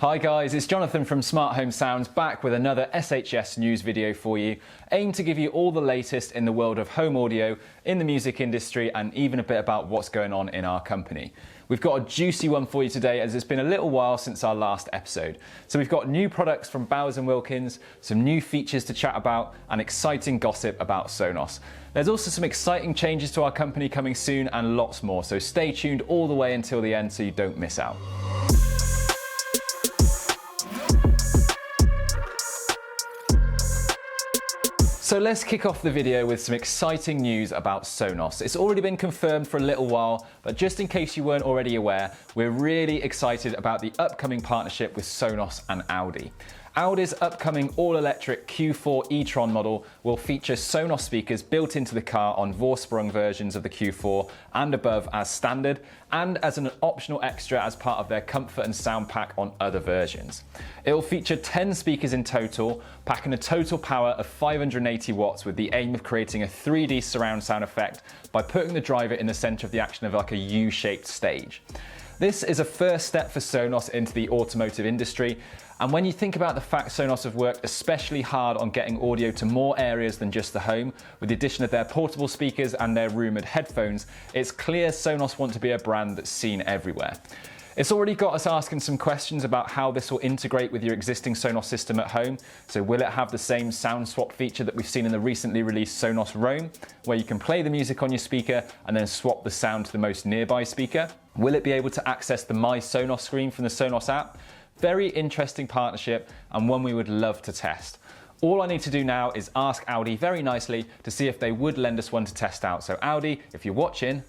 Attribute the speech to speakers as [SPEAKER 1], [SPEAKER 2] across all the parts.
[SPEAKER 1] Hi guys, it's Jonathan from Smart Home Sounds back with another SHS news video for you, aimed to give you all the latest in the world of home audio, in the music industry, and even a bit about what's going on in our company. We've got a juicy one for you today as it's been a little while since our last episode. So we've got new products from Bowers & Wilkins, some new features to chat about, and exciting gossip about Sonos. There's also some exciting changes to our company coming soon and lots more, so stay tuned all the way until the end so you don't miss out. So let's kick off the video with some exciting news about Sonos. It's already been confirmed for a little while, but just in case you weren't already aware, we're really excited about the upcoming partnership with Sonos and Audi. Audi's upcoming all-electric Q4 e-tron model will feature Sonos speakers built into the car on Vorsprung versions of the Q4 and above as standard, and as an optional extra as part of their comfort and sound pack on other versions. It will feature 10 speakers in total, packing a total power of 580 watts with the aim of creating a 3D surround sound effect by putting the driver in the center of the action of like a U-shaped stage. This is a first step for Sonos into the automotive industry, and when you think about the fact Sonos have worked especially hard on getting audio to more areas than just the home, with the addition of their portable speakers and their rumoured headphones, it's clear Sonos want to be a brand that's seen everywhere. It's already got us asking some questions about how this will integrate with your existing Sonos system at home. So will it have the same sound swap feature that we've seen in the recently released Sonos Roam, where you can play the music on your speaker and then swap the sound to the most nearby speaker? Will it be able to access the My Sonos screen from the Sonos app? Very interesting partnership and one we would love to test. All I need to do now is ask Audi very nicely to see if they would lend us one to test out. So Audi, if you're watching.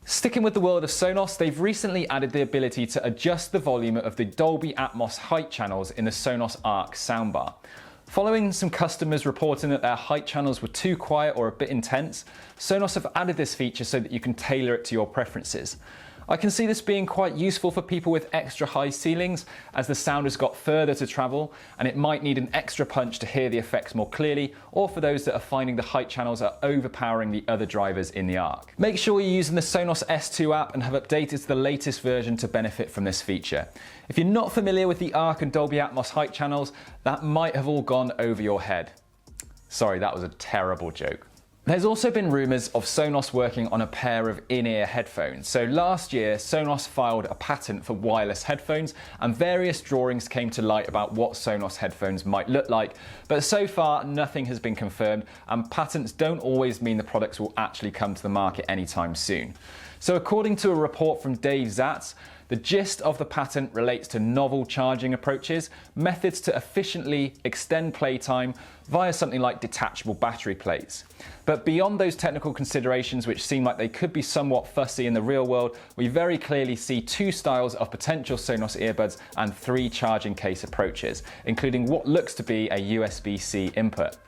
[SPEAKER 1] Sticking with the world of Sonos, they've recently added the ability to adjust the volume of the Dolby Atmos height channels in the Sonos Arc soundbar. Following some customers reporting that their height channels were too quiet or a bit intense, Sonos have added this feature so that you can tailor it to your preferences. I can see this being quite useful for people with extra high ceilings, as the sound has got further to travel and it might need an extra punch to hear the effects more clearly, or for those that are finding the height channels are overpowering the other drivers in the Arc. Make sure you're using the Sonos S2 app and have updated to the latest version to benefit from this feature. If you're not familiar with the Arc and Dolby Atmos height channels, that might have all gone over your head. Sorry, that was a terrible joke. There's also been rumours of Sonos working on a pair of in-ear headphones. So last year, Sonos filed a patent for wireless headphones and various drawings came to light about what Sonos headphones might look like. But so far, nothing has been confirmed, and patents don't always mean the products will actually come to the market anytime soon. So according to a report from Dave Zatz, the gist of the patent relates to novel charging approaches, methods to efficiently extend playtime via something like detachable battery plates. But beyond those technical considerations, which seem like they could be somewhat fussy in the real world, we very clearly see two styles of potential Sonos earbuds and three charging case approaches, including what looks to be a USB-C input.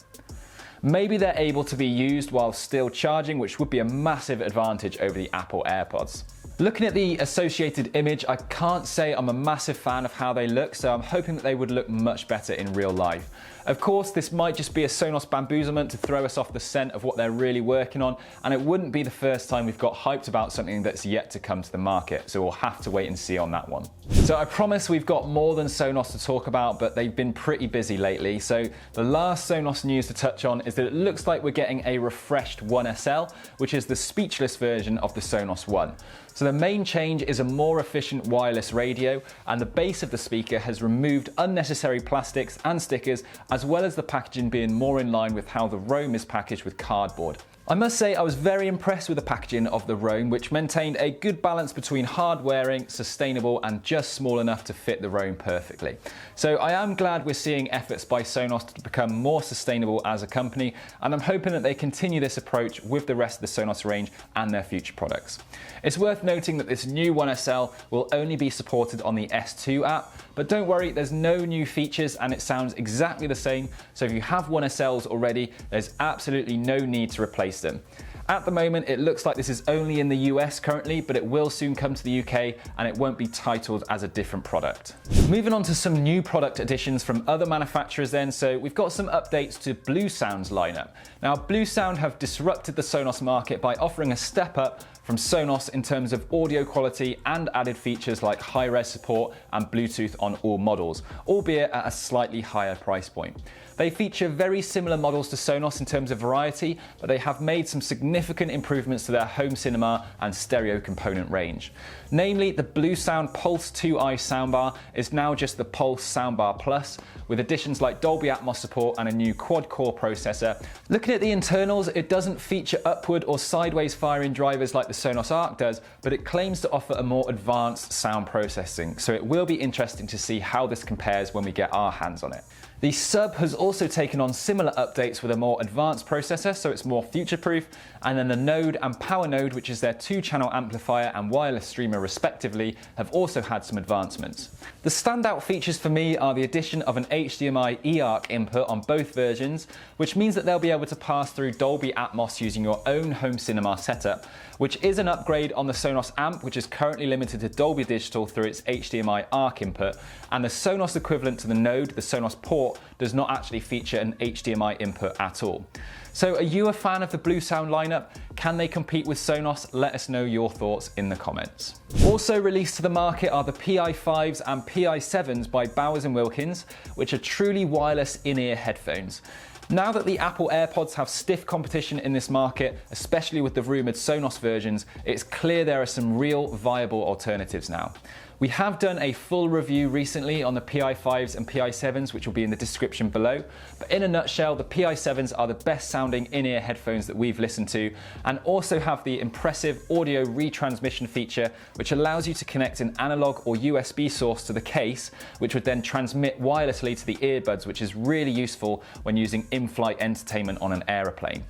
[SPEAKER 1] Maybe they're able to be used while still charging, which would be a massive advantage over the Apple AirPods. Looking at the associated image, I can't say I'm a massive fan of how they look, so I'm hoping that they would look much better in real life. Of course, this might just be a Sonos bamboozlement to throw us off the scent of what they're really working on, and it wouldn't be the first time we've got hyped about something that's yet to come to the market, so we'll have to wait and see on that one. So I promise we've got more than Sonos to talk about, but they've been pretty busy lately. So the last Sonos news to touch on is that it looks like we're getting a refreshed One SL, which is the speechless version of the Sonos One. So the main change is a more efficient wireless radio, and the base of the speaker has removed unnecessary plastics and stickers, as well as the packaging being more in line with how the Roam is packaged with cardboard. I must say I was very impressed with the packaging of the Roam, which maintained a good balance between hard wearing, sustainable, and just small enough to fit the Roam perfectly. So I am glad we're seeing efforts by Sonos to become more sustainable as a company, and I'm hoping that they continue this approach with the rest of the Sonos range and their future products. It's worth noting that this new One SL will only be supported on the S2 app, but don't worry, there's no new features and it sounds exactly the same, so if you have One SLs already, there's absolutely no need to replace them. At the moment, it looks like this is only in the US currently, but it will soon come to the UK and it won't be titled as a different product. Moving on to some new product additions from other manufacturers then, so we've got some updates to Bluesound's lineup. Now, Bluesound have disrupted the Sonos market by offering a step up from Sonos in terms of audio quality and added features like high-res support and Bluetooth on all models, albeit at a slightly higher price point. They feature very similar models to Sonos in terms of variety, but they have made some significant improvements to their home cinema and stereo component range. Namely, the Bluesound Pulse 2i soundbar is now just the Pulse Soundbar Plus, with additions like Dolby Atmos support and a new quad-core processor. Looking at the internals, it doesn't feature upward or sideways firing drivers like the Sonos Arc does, but it claims to offer a more advanced sound processing, so it will be interesting to see how this compares when we get our hands on it. The sub has also taken on similar updates with a more advanced processor, so it's more future-proof, and then the Node and Power Node, which is their 2-channel amplifier and wireless streamer respectively, have also had some advancements. The standout features for me are the addition of an HDMI eARC input on both versions, which means that they'll be able to pass through Dolby Atmos using your own home cinema setup, which is an upgrade on the Sonos Amp, which is currently limited to Dolby Digital through its HDMI ARC input, and the Sonos equivalent to the Node, the Sonos Port, does not actually feature an HDMI input at all. So are you a fan of the Bluesound lineup? Can they compete with Sonos? Let us know your thoughts in the comments. Also released to the market are the PI5s and PI7s by Bowers & Wilkins, which are truly wireless in-ear headphones. Now that the Apple AirPods have stiff competition in this market, especially with the rumoured Sonos versions, it's clear there are some real viable alternatives now. We have done a full review recently on the PI5s and PI7s, which will be in the description below. But in a nutshell, the PI7s are the best sounding in-ear headphones that we've listened to, and also have the impressive audio retransmission feature, which allows you to connect an analog or USB source to the case, which would then transmit wirelessly to the earbuds, which is really useful when using in-flight entertainment on an aeroplane.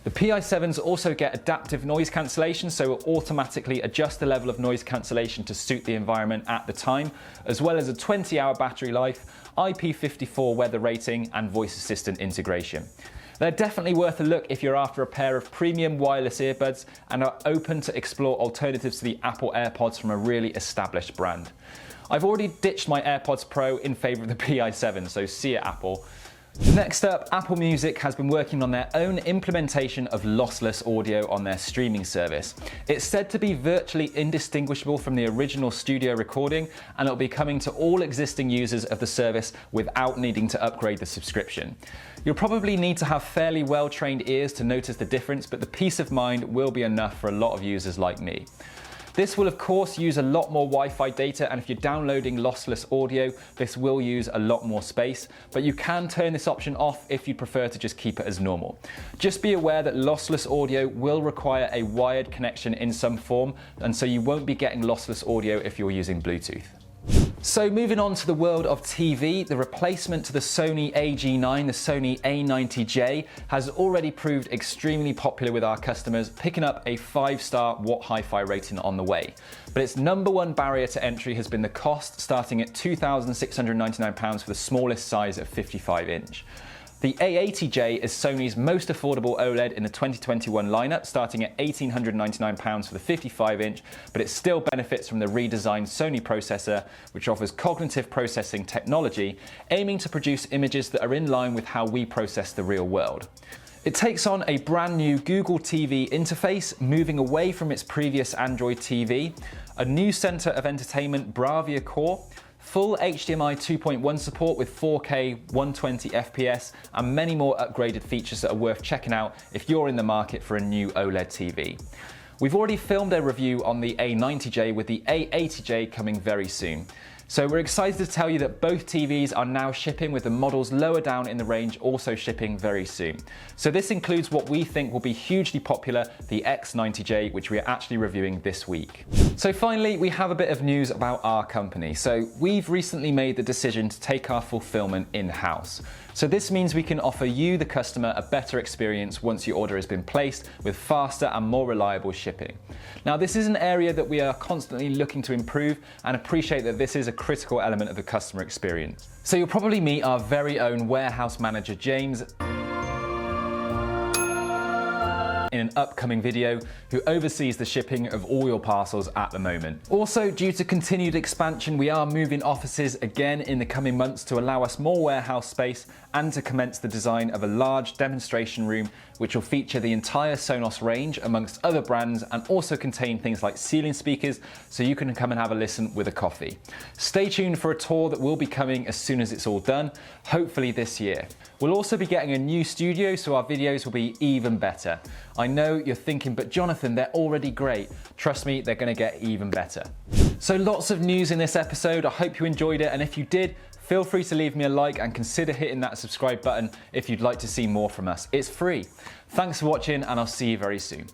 [SPEAKER 1] The PI7s also get adaptive noise cancellation, so it will automatically adjust the level of noise cancellation to suit the environment at the time, as well as a 20-hour battery life, IP54 weather rating, and voice assistant integration. They're definitely worth a look if you're after a pair of premium wireless earbuds and are open to explore alternatives to the Apple AirPods from a really established brand. I've already ditched my AirPods Pro in favour of the PI7, so see ya, Apple. Next up, Apple Music has been working on their own implementation of lossless audio on their streaming service. It's said to be virtually indistinguishable from the original studio recording, and it'll be coming to all existing users of the service without needing to upgrade the subscription. You'll probably need to have fairly well-trained ears to notice the difference, but the peace of mind will be enough for a lot of users like me. This will of course use a lot more Wi-Fi data, and if you're downloading lossless audio, this will use a lot more space, but you can turn this option off if you prefer to just keep it as normal. Just be aware that lossless audio will require a wired connection in some form, and so you won't be getting lossless audio if you're using Bluetooth. So moving on to the world of TV, the replacement to the Sony AG9, the Sony A90J, has already proved extremely popular with our customers, picking up a 5-star Watt Hi-Fi rating on the way. But its number one barrier to entry has been the cost, starting at £2,699 for the smallest size of 55-inch. The A80J is Sony's most affordable OLED in the 2021 lineup, starting at £1,899 for the 55-inch, but it still benefits from the redesigned Sony processor, which offers cognitive processing technology, aiming to produce images that are in line with how we process the real world. It takes on a brand new Google TV interface, moving away from its previous Android TV, a new centre of entertainment Bravia core, full HDMI 2.1 support with 4K 120 FPS, and many more upgraded features that are worth checking out if you're in the market for a new OLED TV. We've already filmed a review on the A90J, with the A80J coming very soon. So we're excited to tell you that both TVs are now shipping, with the models lower down in the range also shipping very soon. So this includes what we think will be hugely popular, the X90J, which we are actually reviewing this week. So finally, we have a bit of news about our company. So we've recently made the decision to take our fulfillment in-house. So this means we can offer you, the customer, a better experience once your order has been placed, with faster and more reliable shipping. Now, this is an area that we are constantly looking to improve, and appreciate that this is a critical element of the customer experience. So you'll probably meet our very own warehouse manager, James, in an upcoming video, who oversees the shipping of all your parcels at the moment. Also, due to continued expansion, we are moving offices again in the coming months to allow us more warehouse space and to commence the design of a large demonstration room which will feature the entire Sonos range amongst other brands and also contain things like ceiling speakers so you can come and have a listen with a coffee. Stay tuned for a tour that will be coming as soon as it's all done, hopefully this year. We'll also be getting a new studio so our videos will be even better. I know you're thinking, but Jonathan, they're already great. Trust me, they're going to get even better. So lots of news in this episode. I hope you enjoyed it, and if you did, feel free to leave me a like and consider hitting that subscribe button if you'd like to see more from us. It's free. Thanks for watching, and I'll see you very soon.